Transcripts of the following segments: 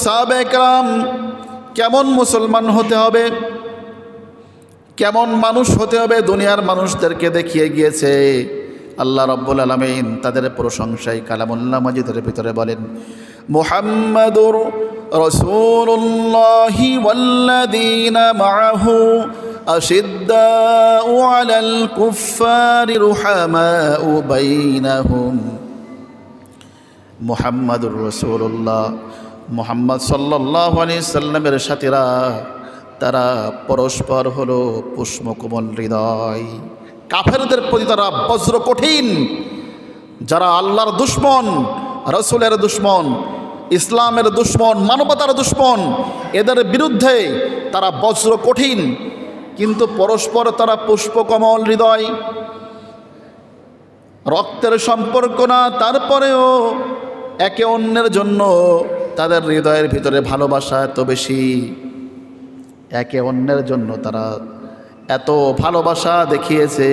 সাহাবায়ে কেরাম কেমন মুসলমান হতে হবে, কেমন মানুষ হতে হবে দুনিয়ার মানুষদেরকে দেখিয়ে গিয়েছে। আল্লাহ রাব্বুল আলামিন তাদের প্রশংসায় কালামুল্লাহ মাজিদের ভিতরে বলেন, মুহাম্মাদুর রাসূলুল্লাহি ওয়াল্লাযীনা মাআহু আশিদ্দাউ আলাল কুফফারি রুহামাউ বাইনাহুম। মুহাম্মাদুর রাসূলুল্লাহ, মুহাম্মদ সাল্লাল্লাহু আলাইহি সাল্লামের সাথীরা তারা পরস্পর হলো পুষ্পকোমল হৃদয়। কাফেরদের প্রতি তারা বজ্র কঠিন। যারা আল্লাহর দুশমন, রসুলের দুশমন, ইসলামের দুশমন, মানবতার দুশমন, এদের বিরুদ্ধে তারা বজ্র কঠিন, কিন্তু পরস্পর তারা পুষ্পকমল হৃদয়। রক্তের সম্পর্ক না, তারপরেও একে অন্যের জন্য তাদের হৃদয়ের ভিতরে ভালোবাসা এত বেশি। একে অন্যের জন্য তারা এত ভালোবাসা দেখিয়েছে,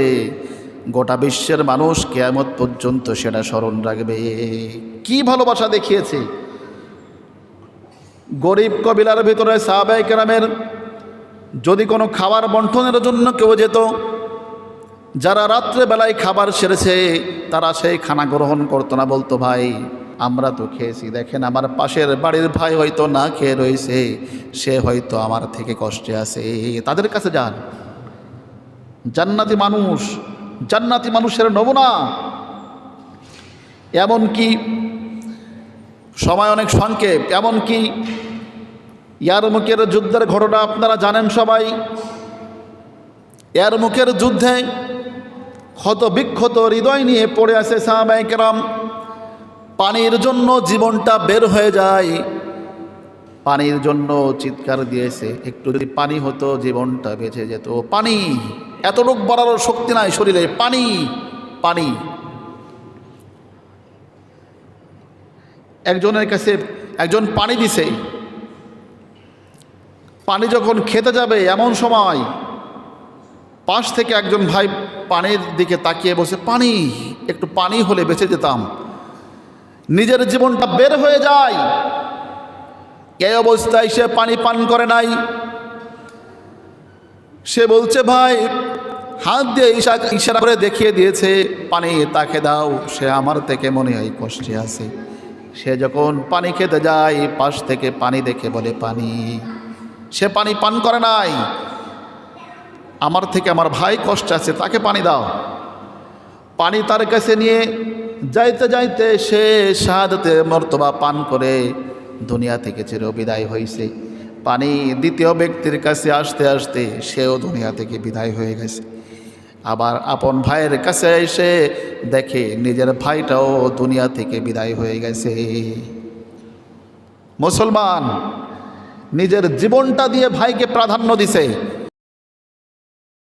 গোটা বিশ্বের মানুষ কিয়ামত পর্যন্ত সেটা স্মরণ রাখবে। কি ভালোবাসা দেখিয়েছে! গরিব কবিলার ভিতরে সাহাবায়ে কেরামের যদি কোনো খাবার বন্টনের জন্য কেউ যেত, যারা রাত্রেবেলায় খাবার সেরেছে তারা সেই খানা গ্রহণ করতো না, বলতো ভাই আমরা তো খেয়েছি, দেখেন আমার পাশের বাড়ির ভাই হয়তো না খেয়ে রয়েছে, সে হয়তো আমার থেকে কষ্টে আছে, তাদের কাছে যান। জান্নাতি মানুষ, জান্নাতি মানুষের নমুনা। এমনকি সময় অনেক সংক্ষেপ, এমনকি ইয়ারমুকের যুদ্ধের ঘটনা আপনারা জানেন সবাই। ইয়ারমুকের যুদ্ধে ক্ষত বিক্ষত হৃদয় নিয়ে পড়ে আছে সাহাবায়ে কেরাম। পানির জন্য জীবনটা বের হয়ে যায়, পানির জন্য চিৎকার দিয়েছে, একটু যদি পানি হতো জীবনটা বেঁচে যেত। পানি, এত রোগ বাড়ানোর শক্তি নাই শরীরে, পানি পানি। একজনের কাছে একজন পানি দিছে, পানি যখন খেতে যাবে এমন সময় পাশ থেকে একজন ভাই পানির দিকে তাকিয়ে বসে, পানি, একটু পানি হলে বেঁচে যেতাম। নিজের জীবনটা বের হয়ে যায়। এই অবস্থায় সে পানি পান করে নাই। সে বলছে ভাই, হাত দিয়ে ইশারা করে দেখিয়ে দিয়েছে পানি তাকে দাও, সে আমার থেকে মনে হয় কষ্টে আছে। সে যখন পানি খেতে যায় পাশ থেকে পানি দেখে বলে পানি, সে পানি পান করে নাই, আমার থেকে আমার ভাই কষ্ট আছে, তাকে পানি দাও। পানি তার কাছে নিয়ে যাইতে যাইতে সে শাহাদাতে মর্তবা পান করে দুনিয়া থেকে চিরবিদায় হয়েছে। পানি দ্বিতীয় ব্যক্তির কাছে আসতে আসতে সেও দুনিয়া থেকে বিদায় হয়ে গেছে। আবার আপন ভাইয়ের কাছে এসে দেখে নিজের ভাইটাও দুনিয়া থেকে বিদায় হয়ে গেছে। মুসলমান নিজের জীবনটা দিয়ে ভাইকে প্রাধান্য দিছে।